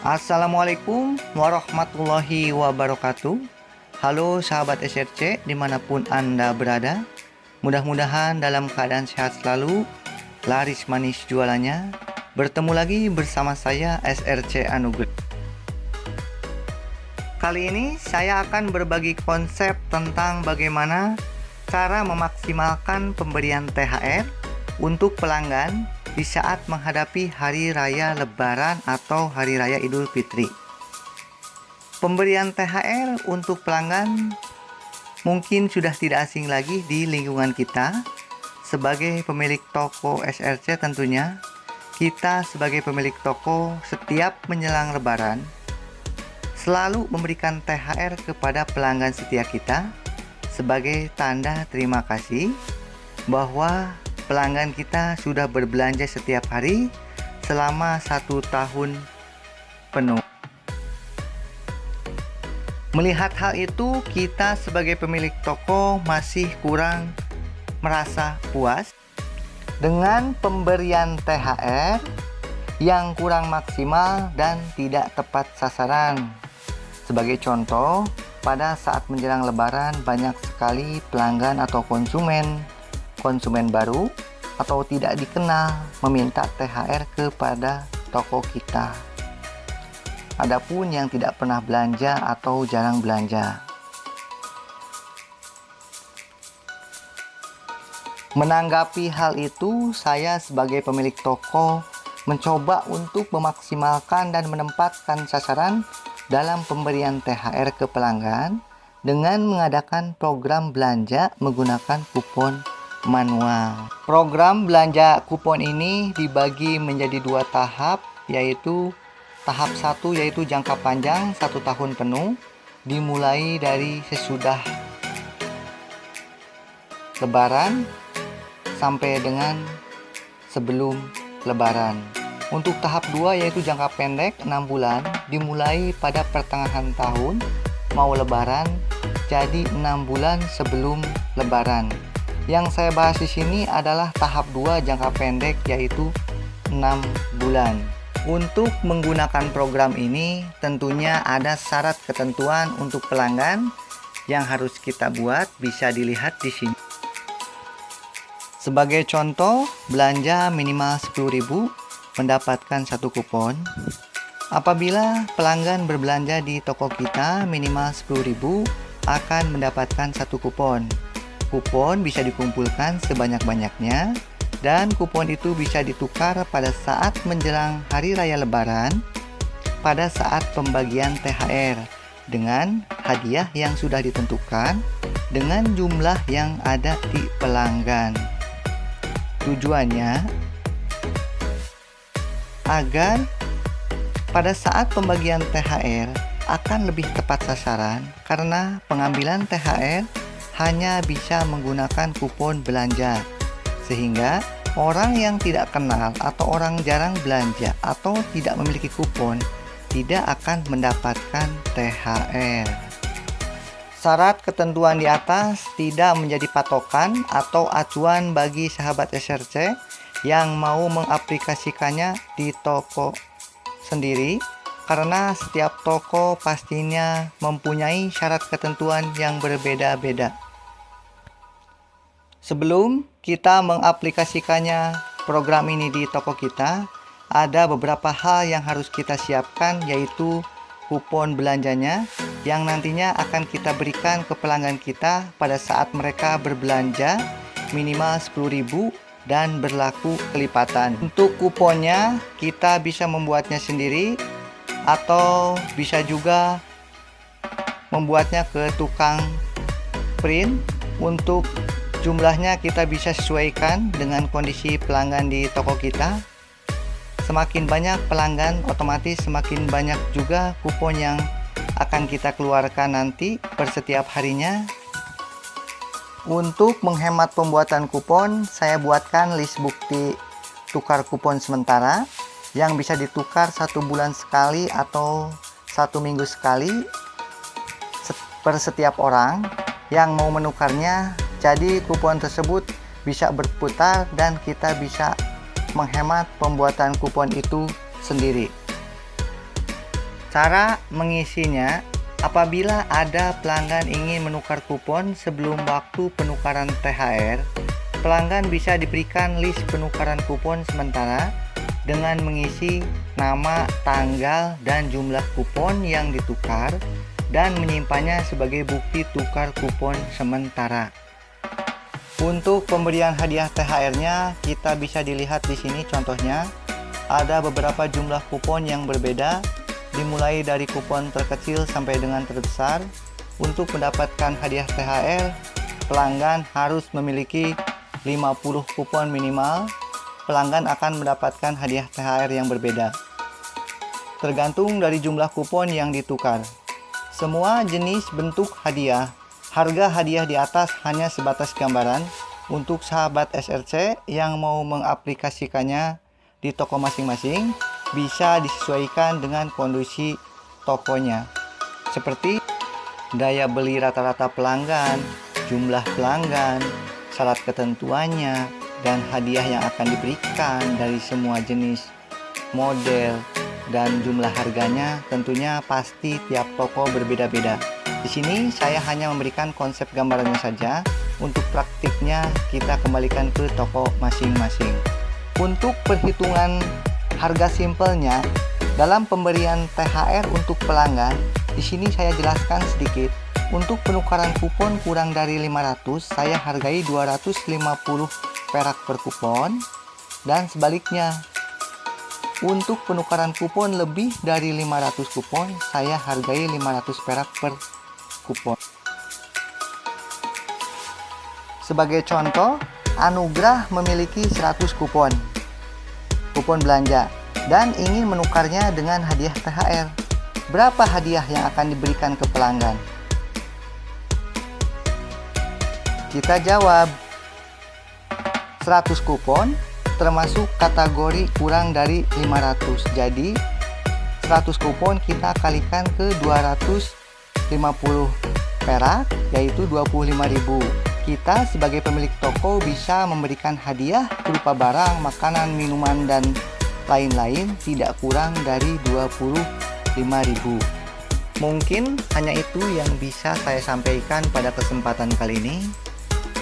Assalamualaikum warahmatullahi wabarakatuh. Halo sahabat SRC dimanapun Anda berada. Mudah-mudahan dalam keadaan sehat selalu, laris manis jualannya. Bertemu lagi bersama saya SRC Anugerah. Kali ini saya akan berbagi konsep tentang bagaimana cara memaksimalkan pemberian THR untuk pelanggan di saat menghadapi Hari Raya Lebaran atau Hari Raya Idul Fitri. Pemberian THR untuk pelanggan mungkin sudah tidak asing lagi di lingkungan kita. Sebagai pemilik toko SRC tentunya, kita sebagai pemilik toko setiap menjelang Lebaran selalu memberikan THR kepada pelanggan setia kita sebagai tanda terima kasih bahwa pelanggan kita sudah berbelanja setiap hari selama 1 tahun penuh. Melihat hal itu, kita sebagai pemilik toko masih kurang merasa puas dengan pemberian THR yang kurang maksimal dan tidak tepat sasaran. Sebagai contoh, pada saat menjelang Lebaran banyak sekali pelanggan atau konsumen baru atau tidak dikenal meminta THR kepada toko kita. Adapun yang tidak pernah belanja atau jarang belanja. Menanggapi hal itu, saya sebagai pemilik toko mencoba untuk memaksimalkan dan menempatkan sasaran dalam pemberian THR ke pelanggan dengan mengadakan program belanja menggunakan kupon manual. Program belanja kupon ini dibagi menjadi 2 tahap, yaitu tahap 1 yaitu jangka panjang 1 tahun penuh, dimulai dari sesudah Lebaran sampai dengan sebelum Lebaran. Untuk tahap 2 yaitu jangka pendek 6 bulan, dimulai pada pertengahan tahun mau Lebaran, jadi 6 bulan sebelum Lebaran. Yang saya bahas di sini adalah tahap 2 jangka pendek, yaitu 6 bulan. Untuk menggunakan program ini tentunya ada syarat ketentuan untuk pelanggan yang harus kita buat, bisa dilihat di sini. Sebagai contoh, belanja minimal 10.000 mendapatkan 1 kupon. Apabila pelanggan berbelanja di toko kita minimal 10.000 akan mendapatkan 1 kupon. Kupon bisa dikumpulkan sebanyak-banyaknya dan kupon itu bisa ditukar pada saat menjelang Hari Raya Lebaran pada saat pembagian THR dengan hadiah yang sudah ditentukan dengan jumlah yang ada di pelanggan. Tujuannya agar pada saat pembagian THR akan lebih tepat sasaran karena pengambilan THR hanya bisa menggunakan kupon belanja, sehingga orang yang tidak kenal atau orang jarang belanja atau tidak memiliki kupon tidak akan mendapatkan THR. Syarat ketentuan di atas tidak menjadi patokan atau acuan bagi sahabat SRC yang mau mengaplikasikannya di toko sendiri, karena setiap toko pastinya mempunyai syarat ketentuan yang berbeda-beda. Sebelum kita mengaplikasikannya program ini di toko kita, ada beberapa hal yang harus kita siapkan, yaitu kupon belanjanya yang nantinya akan kita berikan ke pelanggan kita pada saat mereka berbelanja minimal 10.000 dan berlaku kelipatan. Untuk kuponnya kita bisa membuatnya sendiri atau bisa juga membuatnya ke tukang print. Untuk jumlahnya kita bisa sesuaikan dengan kondisi pelanggan di toko kita. Semakin banyak pelanggan, otomatis semakin banyak juga kupon yang akan kita keluarkan nanti per setiap harinya. Untuk menghemat pembuatan kupon, saya buatkan list bukti tukar kupon sementara yang bisa ditukar 1 bulan sekali atau 1 minggu sekali per setiap orang yang mau menukarnya. Jadi kupon tersebut bisa berputar dan kita bisa menghemat pembuatan kupon itu sendiri. Cara mengisinya, apabila ada pelanggan ingin menukar kupon sebelum waktu penukaran THR, pelanggan bisa diberikan list penukaran kupon sementara dengan mengisi nama, tanggal, dan jumlah kupon yang ditukar dan menyimpannya sebagai bukti tukar kupon sementara. Untuk pemberian hadiah THR-nya, kita bisa dilihat di sini contohnya. Ada beberapa jumlah kupon yang berbeda, dimulai dari kupon terkecil sampai dengan terbesar. Untuk mendapatkan hadiah THR, pelanggan harus memiliki 50 kupon minimal. Pelanggan akan mendapatkan hadiah THR yang berbeda, tergantung dari jumlah kupon yang ditukar. Semua jenis bentuk hadiah, harga hadiah di atas hanya sebatas gambaran. Untuk sahabat SRC yang mau mengaplikasikannya di toko masing-masing, bisa disesuaikan dengan kondisi tokonya, seperti daya beli rata-rata pelanggan, jumlah pelanggan, syarat ketentuannya, dan hadiah yang akan diberikan dari semua jenis, model, dan jumlah harganya. Tentunya pasti tiap toko berbeda-beda. Di sini saya hanya memberikan konsep gambarannya saja. Untuk praktiknya kita kembalikan ke toko masing-masing. Untuk perhitungan harga simpelnya dalam pemberian THR untuk pelanggan, di sini saya jelaskan sedikit. Untuk penukaran kupon kurang dari 500, saya hargai 250 perak per kupon, dan sebaliknya. Untuk penukaran kupon lebih dari 500 kupon, saya hargai 500 perak per kupon. Sebagai contoh, Anugrah memiliki 100 kupon belanja dan ingin menukarnya dengan hadiah THR. Berapa hadiah yang akan diberikan ke pelanggan? Kita jawab 100 kupon termasuk kategori kurang dari 500. Jadi 100 kupon kita kalikan ke 250 perak, yaitu 25.000. Kita sebagai pemilik toko bisa memberikan hadiah berupa barang, makanan, minuman, dan lain-lain tidak kurang dari 25.000. Mungkin hanya itu yang bisa saya sampaikan pada kesempatan kali ini.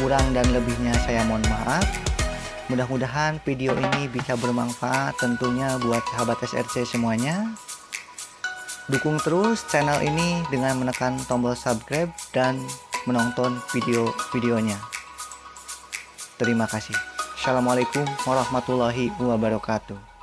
Kurang dan lebihnya saya mohon maaf. Mudah-mudahan video ini bisa bermanfaat tentunya buat sahabat SRC semuanya. Dukung terus channel ini dengan menekan tombol subscribe dan menonton video-videonya. Terima kasih. Assalamualaikum warahmatullahi wabarakatuh.